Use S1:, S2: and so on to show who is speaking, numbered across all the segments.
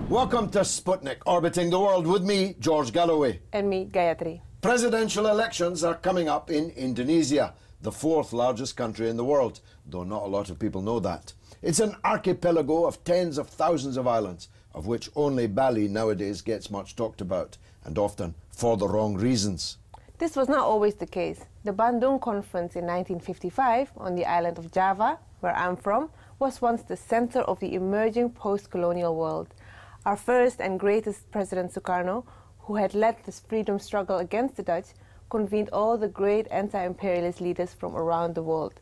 S1: Welcome to Sputnik, orbiting the world with me, George Galloway.
S2: And me, Gayatri.
S1: Presidential elections are coming up in Indonesia, the fourth largest country in the world, though not a lot of people know that. It's an archipelago of tens of thousands of islands, of which only Bali nowadays gets much talked about, and often for the wrong reasons.
S2: This was not always the case. The Bandung Conference in 1955 on the island of Java, where I'm from, was once the center of the emerging post-colonial world. Our first and greatest President Sukarno, who had led this freedom struggle against the Dutch, convened all the great anti-imperialist leaders from around the world.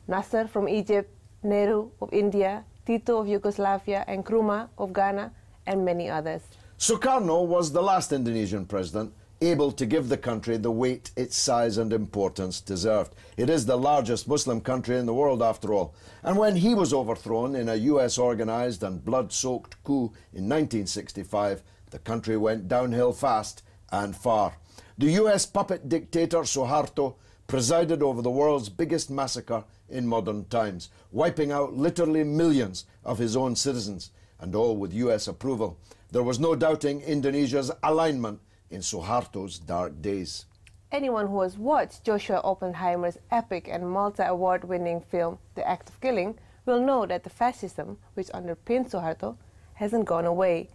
S2: Nasser from Egypt, Nehru of India, Tito of Yugoslavia, and Nkrumah of Ghana, and many others.
S1: Sukarno was the last Indonesian president able to give the country the weight its size and importance deserved. It is the largest Muslim country in the world, after all. And when he was overthrown in a US-organised and blood-soaked coup in 1965, the country went downhill fast and far. The US puppet dictator Suharto presided over the world's biggest massacre in modern times, wiping out literally millions of his own citizens, and all with US approval. There was no doubting Indonesia's alignment in Suharto's dark days.
S2: Anyone who has watched Joshua Oppenheimer's epic and multi-award-winning film, The Act of Killing, will know that the fascism, which underpinned Suharto, hasn't gone away.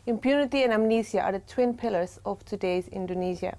S2: Impunity and amnesia are the twin pillars of today's Indonesia.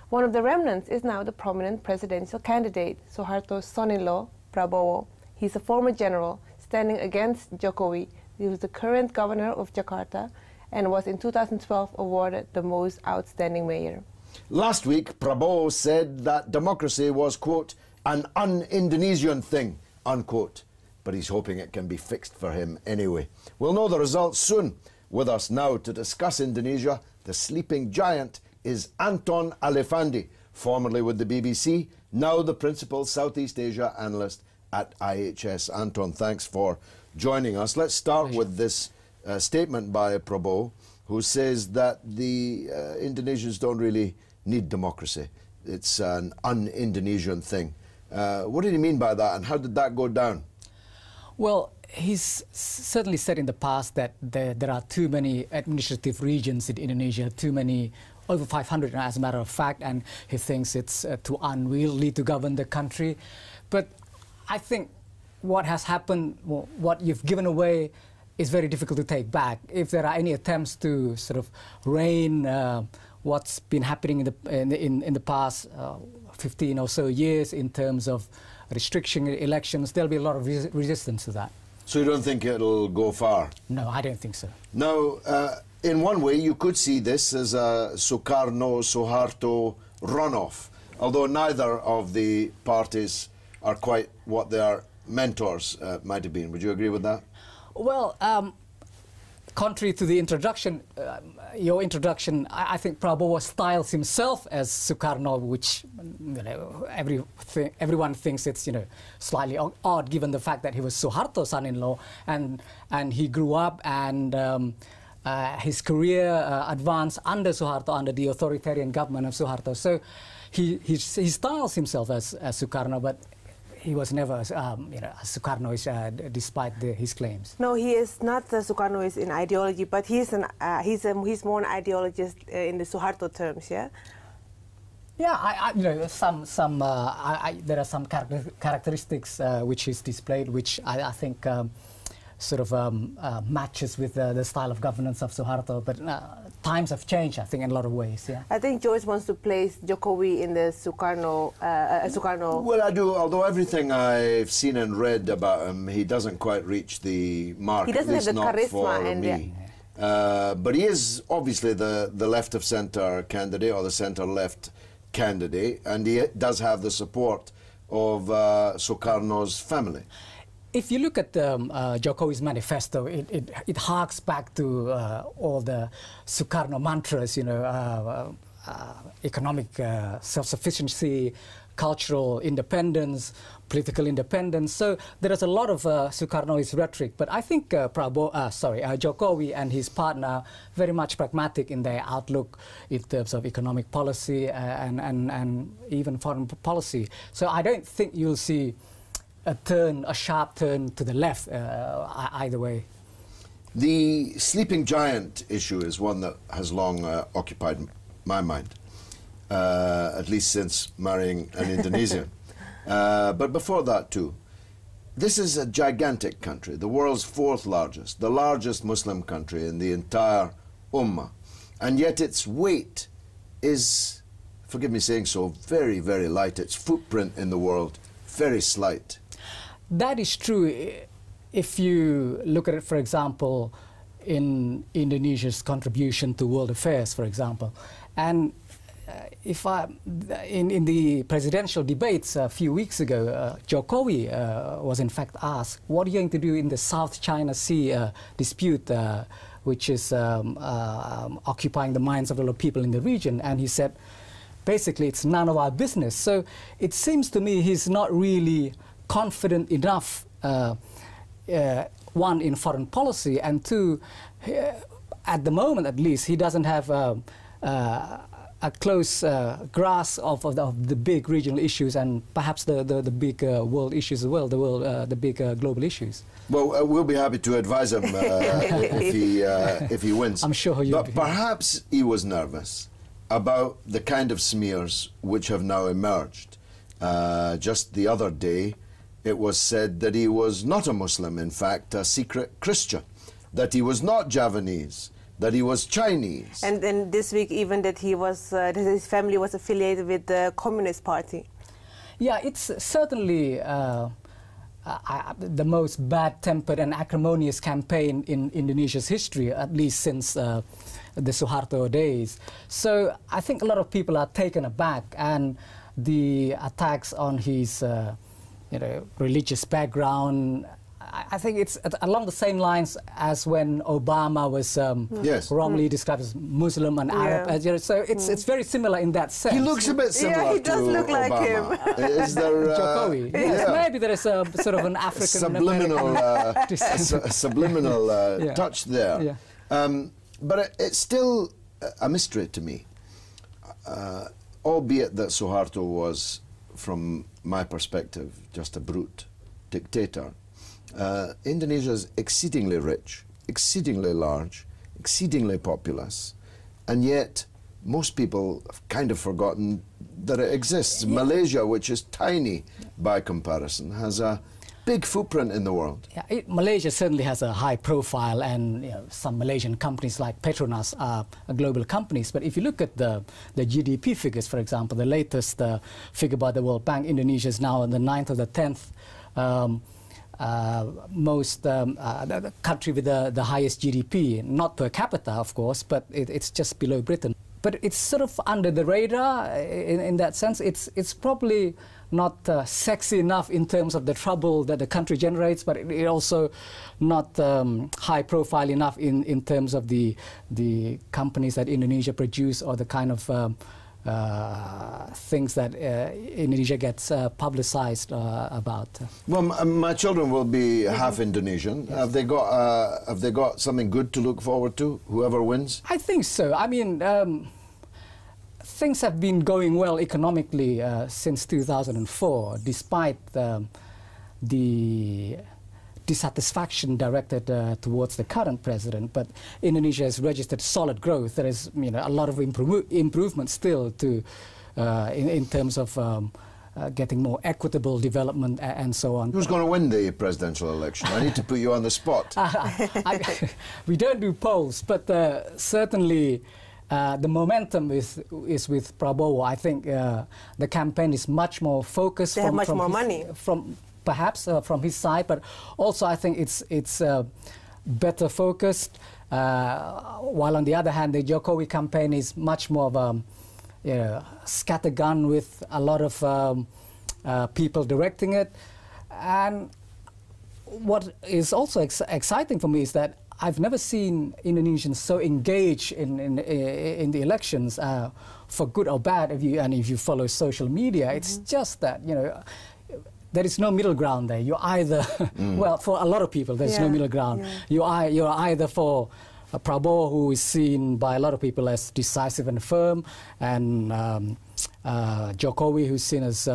S2: One of the remnants is now the prominent presidential candidate, Suharto's son-in-law, Prabowo. He's a former general standing against Jokowi. He was the current governor of Jakarta and was in 2012 awarded the most outstanding mayor.
S1: Last week, Prabowo said that democracy was, quote, an un-Indonesian thing, unquote. But he's hoping it can be fixed for him anyway. We'll know the results soon. With us now to discuss Indonesia, the sleeping giant, is Anton Alefandi, formerly with the BBC, now the principal Southeast Asia analyst at IHS. Anton, thanks for joining us. Let's start with this statement by Prabowo, who says that the Indonesians don't really need democracy. It's an un-Indonesian thing. What did he mean by that, and how did that go down?
S3: Well, he's certainly said in the past that there are too many administrative regions in Indonesia, too many, over 500 as a matter of fact, and he thinks it's too unwieldy to govern the country. But I think what has happened, well, what you've given away, is very difficult to take back. If there are any attempts to sort of rein what's been happening in the past 15 or so years in terms of restriction elections, there'll be a lot of resistance to that.
S1: So you don't think it'll go far?
S3: No, I don't think so.
S1: Now, in one way, you could see this as a Sukarno-Suharto runoff, although neither of the parties are quite what their mentors might have been. Would you agree with that?
S3: Well, contrary to the introduction, your introduction, I think Prabowo styles himself as Sukarno, which everyone thinks it's slightly odd given the fact that he was Suharto's son-in-law and he grew up and his career advanced under Suharto, under the authoritarian government of Suharto. So he styles himself as Sukarno, but he was never, Sukarnoist, despite his claims. No,
S2: he is not Sukarnoist in ideology, but he's more an ideologist in the Suharto terms, yeah.
S3: Yeah, there are some characteristics which is displayed, which I think sort of matches with the style of governance of Suharto, but times have changed, I think, in a lot of ways. Yeah.
S2: I think George wants to place Jokowi in the Sukarno.
S1: Well, I do, although everything I've seen and read about him, he doesn't quite reach the mark.
S2: He doesn't have the charisma
S1: for me. But he is obviously the left-of-centre candidate, or the centre-left candidate, and he does have the support of Sukarno's family.
S3: if you look at Jokowi's manifesto, it harks back to all the Sukarno mantras, you know, economic self-sufficiency, cultural independence, political independence. So there is a lot of Sukarnoist rhetoric. But I think Jokowi and his partner very much pragmatic in their outlook in terms of economic policy and even foreign policy. So I don't think you'll see a sharp turn to the left either way.
S1: The sleeping giant issue is one that has long occupied my mind, at least since marrying an Indonesian. But before that too, this is a gigantic country, the world's fourth largest, the largest Muslim country in the entire Ummah. And yet its weight is, forgive me saying so, very, very light. Its footprint in the world, very slight.
S3: That is true. If you look at it, for example, in Indonesia's contribution to world affairs, for example. And in the presidential debates a few weeks ago, Jokowi was in fact asked, what are you going to do in the South China Sea dispute, which is occupying the minds of a lot of people in the region? And he said, basically, it's none of our business. So it seems to me he's not really confident enough, one, in foreign policy, and two, at the moment at least, he doesn't have a close grasp of the big regional issues and perhaps the big world issues as well, the big global issues.
S1: Well, we'll be happy to advise him if he wins.
S3: I'm sure he'll be.
S1: But perhaps he was nervous about the kind of smears which have now emerged. Just the other day, it was said that he was not a Muslim, in fact, a secret Christian, that he was not Javanese, that he was Chinese.
S2: And then this week even that he was, that his family was affiliated with the Communist Party.
S3: Yeah, it's certainly the most bad-tempered and acrimonious campaign in Indonesia's history, at least since the Suharto days. So I think a lot of people are taken aback, and the attacks on his religious background, I think it's along the same lines as when Obama was wrongly described as Muslim and Arab. So it's very similar in that sense.
S1: He looks a bit similar to
S2: Obama. Yeah, he does look
S1: Obama.
S2: like him.
S1: Is there
S3: Jokowi? Yes, maybe there is a sort of an African
S1: subliminal touch there.
S3: Yeah.
S1: But it's still a mystery to me, albeit that Suharto was, from my perspective, just a brute dictator. Indonesia is exceedingly rich, exceedingly large, exceedingly populous, and yet most people have kind of forgotten that it exists. Yeah. Malaysia, which is tiny by comparison, has a big footprint in the world.
S3: Yeah, Malaysia certainly has a high profile, and some Malaysian companies like Petronas are global companies. But if you look at the GDP figures, for example, the latest figure by the World Bank, Indonesia is now in the 9th or the 10th the country with the highest GDP, not per capita, of course, but it's just below Britain. But it's sort of under the radar in that sense. It's probably not sexy enough in terms of the trouble that the country generates, but it also not high profile enough in terms of the companies that Indonesia produce or the kind of things that Indonesia gets publicized about.
S1: Well, my children will be half Indonesian. Yes. Have they got something good to look forward to, whoever wins?
S3: I think so. I mean, things have been going well economically since 2004, despite the dissatisfaction directed towards the current president. But Indonesia has registered solid growth. There is a lot of improvement still to in terms of getting more equitable development and so on.
S1: Who's going to win the presidential election? I need to put you on the spot.
S3: We don't do polls, but certainly the momentum is with Prabowo. I think the campaign is much more focused.
S2: They have much more money.
S3: Perhaps from his side, but also I think it's better focused. While on the other hand, the Jokowi campaign is much more of a scattergun with a lot of people directing it. And what is also exciting for me is that I've never seen Indonesians so engaged in the elections, for good or bad. If you follow social media, it's just that, you know, there is no middle ground there. You're either, well, for a lot of people, there's no middle ground. Yeah. You're either for Prabowo, who is seen by a lot of people as decisive and firm, and Jokowi, who's seen as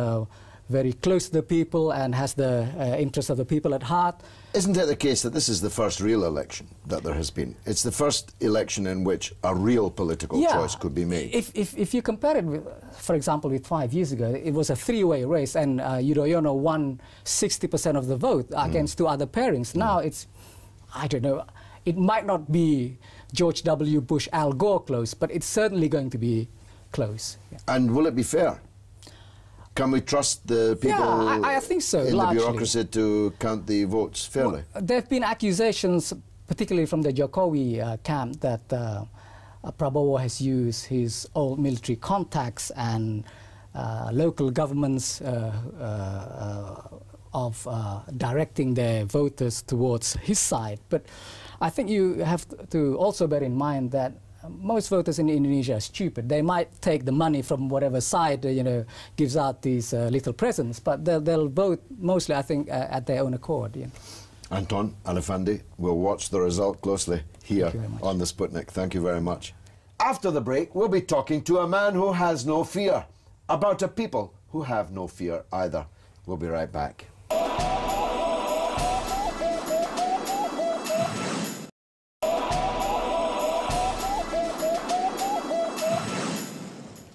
S3: very close to the people and has the interests of the people at heart.
S1: Isn't it the case that this is the first real election that there has been? It's the first election in which a real political choice could be made.
S3: If you compare it with, for example, with 5 years ago, it was a three-way race, and Yudhoyono won 60% of the vote against two other pairings. Now it's, I don't know, it might not be George W. Bush, Al Gore close, but it's certainly going to be close. Yeah.
S1: And will it be fair? Can we trust the people
S3: I think so,
S1: in
S3: largely.
S1: the bureaucracy to count the votes fairly?
S3: Well, there have been accusations, particularly from the Jokowi camp, that Prabowo has used his old military contacts and local governments of directing their voters towards his side. But I think you have to also bear in mind that most voters in Indonesia are stupid. They might take the money from whatever side, you know, gives out these little presents, but they'll vote mostly, I think, at their own accord. Yeah.
S1: Anton Alefandi, we'll watch the result closely here on the Sputnik. Thank you very much. After the break, we'll be talking to a man who has no fear, about a people who have no fear either. We'll be right back.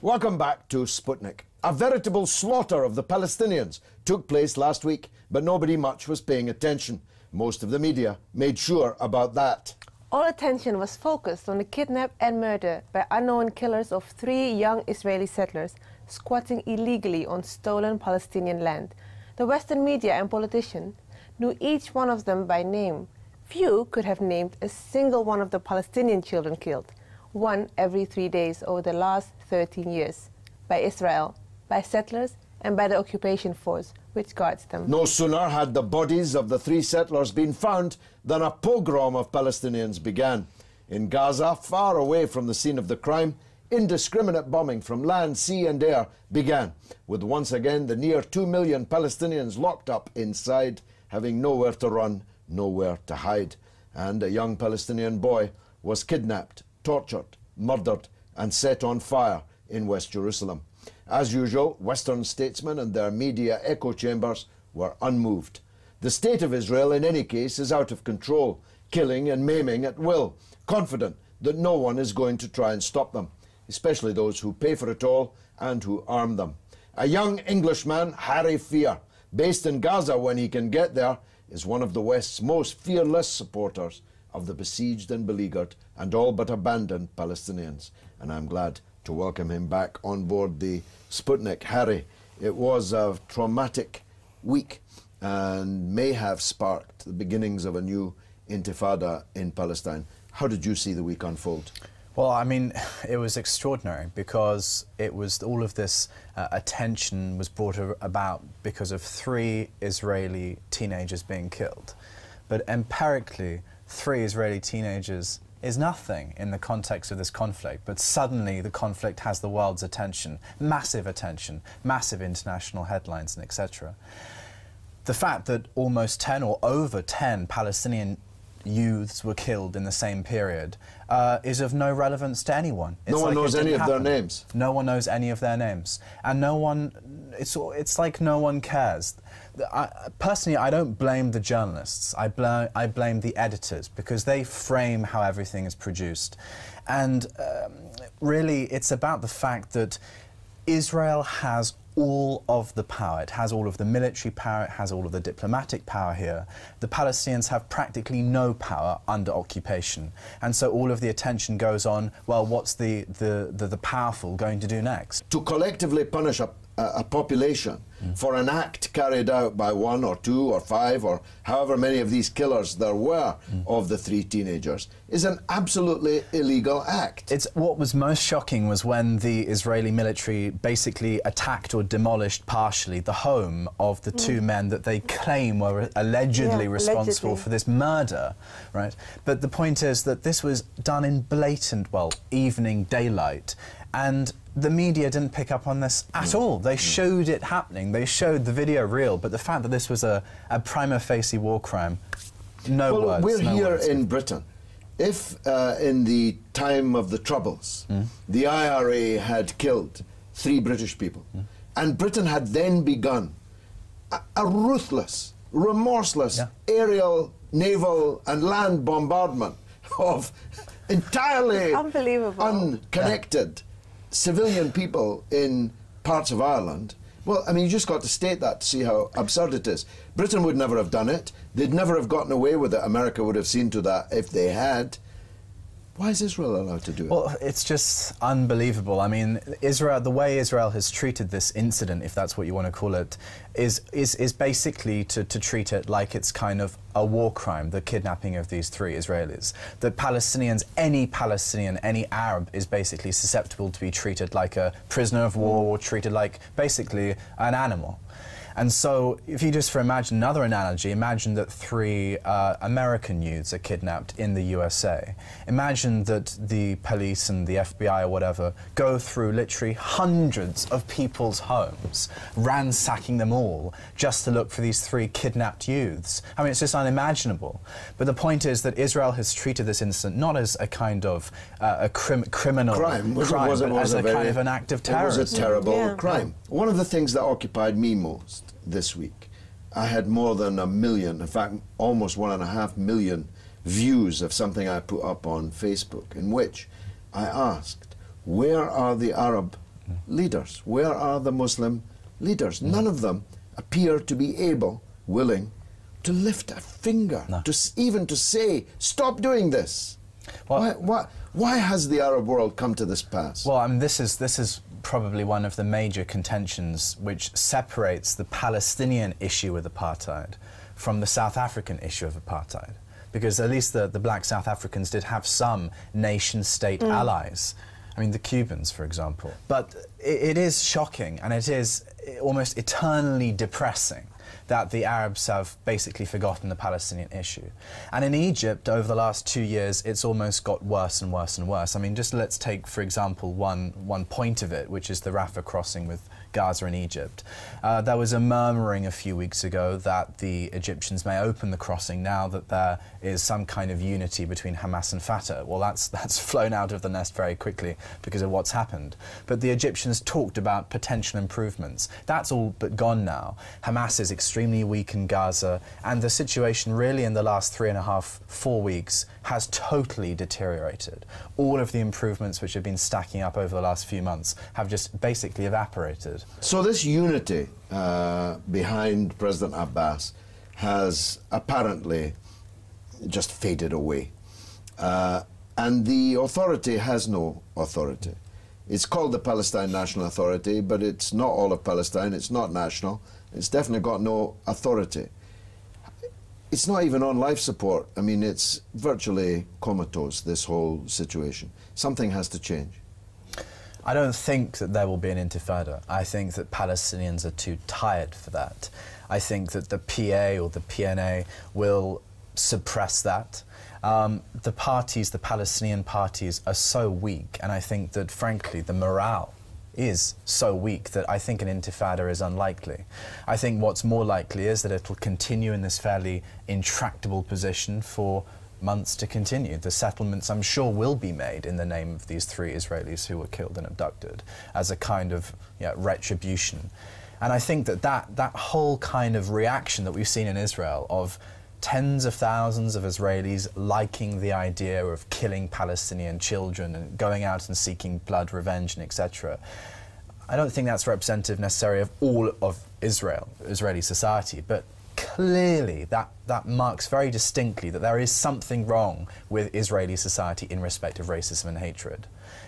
S1: Welcome back to Sputnik. A veritable slaughter of the Palestinians took place last week, but nobody much was paying attention. Most of the media made sure about that.
S2: All attention was focused on the kidnap and murder by unknown killers of 3 young Israeli settlers squatting illegally on stolen Palestinian land. The Western media and politicians knew each one of them by name. Few could have named a single one of the Palestinian children killed, one every 3 days over the last 13 years, by Israel, by settlers, and by the occupation force which guards them.
S1: No sooner had the bodies of the 3 settlers been found than a pogrom of Palestinians began. In Gaza, far away from the scene of the crime, indiscriminate bombing from land, sea and air began, with once again the near 2 million Palestinians locked up inside, having nowhere to run, nowhere to hide. And a young Palestinian boy was kidnapped, tortured, murdered and set on fire in West Jerusalem. As usual, Western statesmen and their media echo chambers were unmoved. The state of Israel, in any case, is out of control, killing and maiming at will, confident that no one is going to try and stop them, especially those who pay for it all and who arm them. A young Englishman, Harry Fear, based in Gaza when he can get there, is one of the West's most fearless supporters of the besieged and beleaguered and all but abandoned Palestinians. And I'm glad to welcome him back on board the Sputnik. Harry, it was a traumatic week and may have sparked the beginnings of a new intifada in Palestine. How did you see the week unfold?
S4: Well, I mean, it was extraordinary because it was all of this attention was brought about because of 3 Israeli teenagers being killed. But empirically, 3 Israeli teenagers is nothing in the context of this conflict, but suddenly the conflict has the world's attention, massive international headlines and etc. The fact that almost 10 or over 10 Palestinian youths were killed in the same period is of no relevance to anyone.
S1: No one knows any of their names.
S4: No one knows any of their names. And no one, it's like no one cares. Personally, I don't blame the journalists. I blame the editors because they frame how everything is produced. And really, it's about the fact that Israel has all of the power. It has all of the military power, it has all of the diplomatic power here. The Palestinians have practically no power under occupation. And so all of the attention goes on, well, what's the powerful going to do next?
S1: To collectively punish a population for an act carried out by 1 or 2 or 5 or however many of these killers there were of the 3 teenagers is an absolutely illegal act.
S4: What was most shocking was when the Israeli military basically attacked or demolished partially the home of the 2 men that they claim were allegedly responsible for this murder, right? But the point is that this was done in blatant, well, evening daylight, and the media didn't pick up on this at all. They showed it happening. They showed the video reel, but the fact that this was a prima facie war crime, no words.
S1: We're here in Britain. If in the time of the Troubles, the IRA had killed 3 British people, and Britain had then begun a ruthless, remorseless aerial, naval and land bombardment of entirely unconnected civilian people in parts of Ireland, well, I mean, you just got to state that to see how absurd it is. Britain would never have done it. They'd never have gotten away with it. America would have seen to that if they had. Why is Israel allowed to do it?
S4: Well, it's just unbelievable. I mean, Israel, the way Israel has treated this incident, if that's what you want to call it, is basically to treat it like it's kind of a war crime, the kidnapping of these 3 Israelis. The Palestinians, any Palestinian, any Arab is basically susceptible to be treated like a prisoner of war or treated like basically an animal. And so, if you just imagine another analogy, imagine that 3 American youths are kidnapped in the USA. Imagine that the police and the FBI or whatever go through literally hundreds of people's homes, ransacking them all, just to look for these 3 kidnapped youths. I mean, it's just unimaginable. But the point is that Israel has treated this incident not as a kind of criminal crime, but as a kind of an act of terrorism.
S1: It was a terrible crime. One of the things that occupied me most this week, I had more than 1 million, in fact almost 1.5 million views of something I put up on Facebook, in which I asked, where are the Arab leaders? Where are the Muslim leaders? None of them appear to be willing to lift a finger, even to say, stop doing this. Well, why has the Arab world come to this pass?
S4: Well, I mean, this is probably one of the major contentions which separates the Palestinian issue with apartheid from the South African issue of apartheid. Because at least the black South Africans did have some nation-state allies. I mean, the Cubans, for example. But it is shocking, and it is almost eternally depressing that the Arabs have basically forgotten the Palestinian issue. And in Egypt, over the last 2 years, it's almost got worse and worse and worse. I mean, just let's take, for example, one point of it, which is the Rafah crossing with Gaza in Egypt. There was a murmuring a few weeks ago that the Egyptians may open the crossing now that there is some kind of unity between Hamas and Fatah. Well, that's flown out of the nest very quickly because of what's happened. But the Egyptians talked about potential improvements. That's all but gone now. Hamas is extremely weak in Gaza, and the situation really in the last 3.5, 4 weeks has totally deteriorated. All of the improvements which have been stacking up over the last few months have just basically evaporated.
S1: So this unity behind President Abbas has apparently just faded away. And the authority has no authority. It's called the Palestine National Authority, but it's not all of Palestine, it's not national, it's definitely got no authority. It's not even on life support. I mean, it's virtually comatose, this whole situation. Something has to change.
S4: I don't think that there will be an intifada. I think that Palestinians are too tired for that. I think that the PA or the PNA will suppress that. The parties, the Palestinian parties, are so weak, and I think that, frankly, the morale is so weak that I think an intifada is unlikely. I think what's more likely is that it'll continue in this fairly intractable position for months to continue. The settlements, I'm sure, will be made in the name of these 3 Israelis who were killed and abducted as a kind of retribution. And I think that that whole kind of reaction that we've seen in Israel of tens of thousands of Israelis liking the idea of killing Palestinian children and going out and seeking blood revenge and etc. I don't think that's representative necessarily of all of Israeli society, but clearly, that marks very distinctly that there is something wrong with Israeli society in respect of racism and hatred.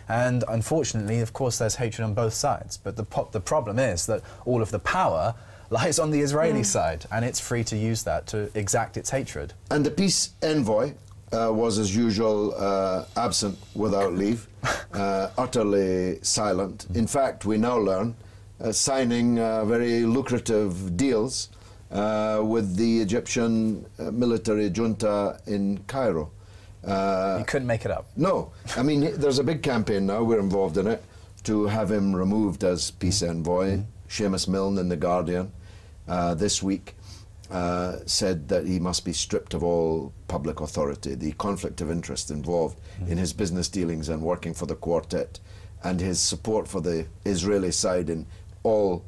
S4: And unfortunately, of course, there's hatred on both sides. But the problem is that all of the power lies on the Israeli side, and it's free to use that to exact its hatred.
S1: And the peace envoy was, as usual, absent without leave, utterly silent. In fact, we now learn signing very lucrative deals with the Egyptian military junta in Cairo.
S4: You couldn't make it up.
S1: No. I mean, there's a big campaign now, we're involved in it, to have him removed as peace envoy. Seamus Milne in The Guardian this week said that he must be stripped of all public authority. The conflict of interest involved in his business dealings and working for the quartet, and his support for the Israeli side in all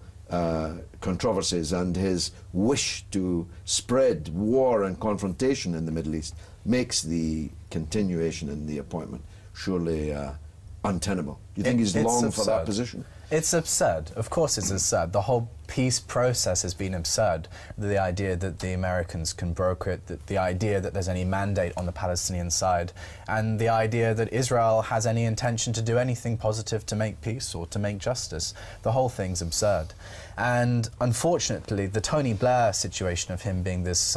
S1: controversies, and his wish to spread war and confrontation in the Middle East makes the continuation in the appointment surely untenable. Do you think he's long for that position?
S4: It's absurd. Of course it's absurd. The whole peace process has been absurd. The idea that the Americans can broker it, the idea that there's any mandate on the Palestinian side, and the idea that Israel has any intention to do anything positive to make peace or to make justice. The whole thing's absurd. And unfortunately, the Tony Blair situation of him being this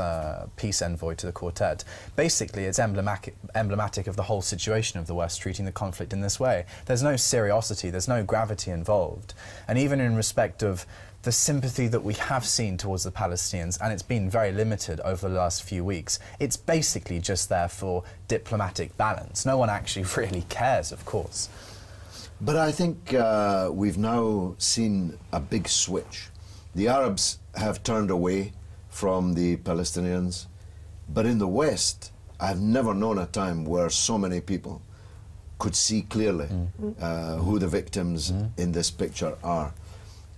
S4: peace envoy to the quartet, basically it's emblematic of the whole situation of the West treating the conflict in this way. There's no seriosity, there's no gravity involved. And even in respect of the sympathy that we have seen towards the Palestinians, and it's been very limited over the last few weeks, it's basically just there for diplomatic balance. No one actually really cares, of course.
S1: But I think we've now seen a big switch. The Arabs have turned away from the Palestinians, but in the West, I've never known a time where so many people could see clearly who the victims in this picture are.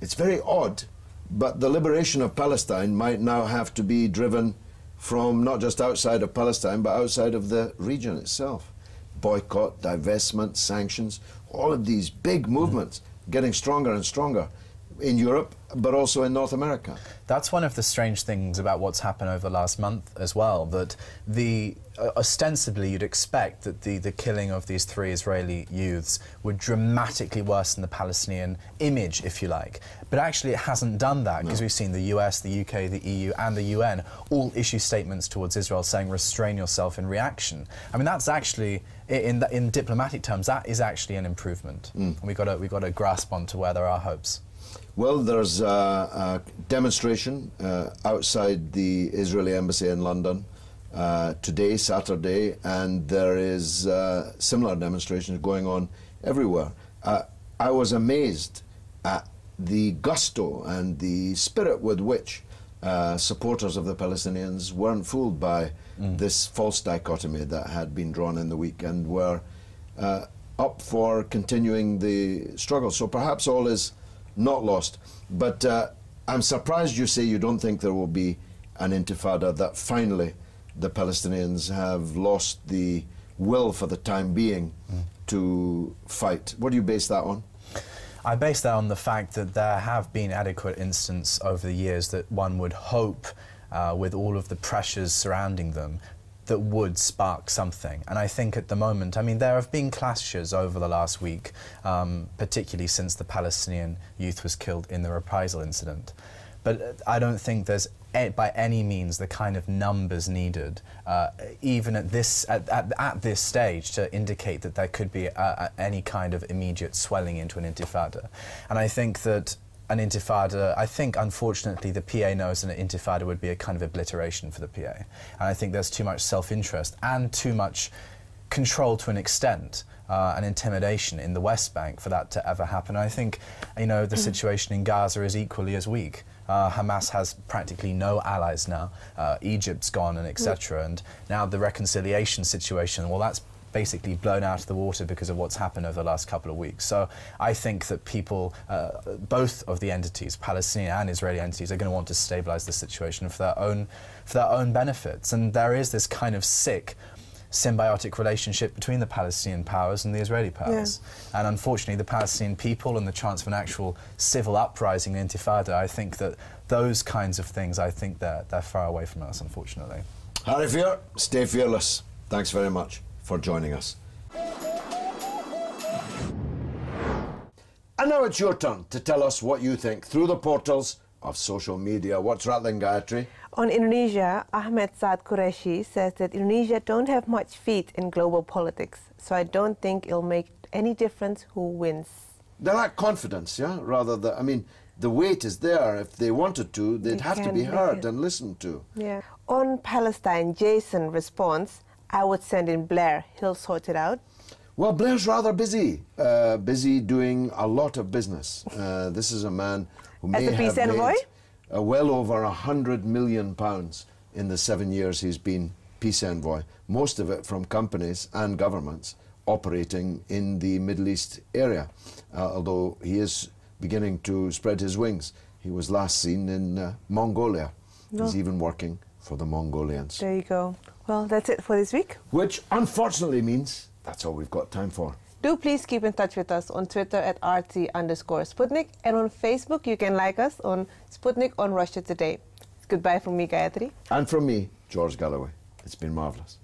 S1: It's very odd, but the liberation of Palestine might now have to be driven from not just outside of Palestine, but outside of the region itself. Boycott, divestment, sanctions, all of these big movements getting stronger and stronger in Europe, but also in North America.
S4: That's one of the strange things about what's happened over the last month as well, that ostensibly you'd expect that the killing of these 3 Israeli youths would dramatically worsen the Palestinian image, if you like. But actually it hasn't done that, because we've seen the US, the UK, the EU and the UN all issue statements towards Israel saying restrain yourself in reaction. I mean, that's actually, in diplomatic terms, that is actually an improvement. And we've got to grasp onto where there are hopes.
S1: Well, there's a demonstration outside the Israeli embassy in London today, Saturday, and there is similar demonstrations going on everywhere. I was amazed at the gusto and the spirit with which supporters of the Palestinians weren't fooled by this false dichotomy that had been drawn in the week, and were up for continuing the struggle. So perhaps all is not lost. But I'm surprised you say you don't think there will be an intifada, that finally the Palestinians have lost the will for the time being to fight. What do you base that on?
S4: I base that on the fact that there have been adequate instances over the years that one would hope, with all of the pressures surrounding them, that would spark something. And I think at the moment, I mean, there have been clashes over the last week, particularly since the Palestinian youth was killed in the reprisal incident. But I don't think there's by any means the kind of numbers needed, even at this stage, to indicate that there could be any kind of immediate swelling into an intifada. And I think that an intifada, I think unfortunately the PA knows that an intifada would be a kind of obliteration for the PA. And I think there's too much self-interest and too much control to an extent, and intimidation in the West Bank for that to ever happen. I think, you know, the situation in Gaza is equally as weak. Hamas has practically no allies now. Egypt's gone, and etc. And now the reconciliation situation, well, that's basically blown out of the water because of what's happened over the last couple of weeks. So I think that people, both of the entities, Palestinian and Israeli entities, are going to want to stabilize the situation for their own benefits. And there is this kind of sick symbiotic relationship between the Palestinian powers and the Israeli powers. Yeah. And unfortunately, the Palestinian people and the chance of an actual civil uprising, an intifada, I think that those kinds of things, I think they're far away from us, unfortunately.
S1: Harry Fear, stay fearless. Thanks very much for joining us. And now it's your turn to tell us what you think through the portals of social media. What's rattling, Gayatri?
S2: On Indonesia, Ahmed Saad Qureshi says that Indonesia don't have much feet in global politics, so I don't think it'll make any difference who wins.
S1: They lack confidence, yeah? Rather than, I mean, the weight is there. If they wanted to, they'd have to be heard and listened to.
S2: Yeah. On Palestine, Jason responds, I would send in Blair. He'll sort it out.
S1: Well, Blair's rather busy, busy doing a lot of business. This is a man who may have
S2: peace envoy?
S1: made well over £100 million in the 7 years he's been peace envoy, most of it from companies and governments operating in the Middle East area, although he is beginning to spread his wings. He was last seen in Mongolia. No. He's even working for the Mongolians.
S2: There you go. Well, that's it for this week.
S1: Which unfortunately means that's all we've got time for.
S2: Do please keep in touch with us on Twitter at @RT_Sputnik, and on Facebook you can like us on Sputnik on Russia Today. It's goodbye from me, Gayatri.
S1: And from me, George Galloway. It's been marvellous.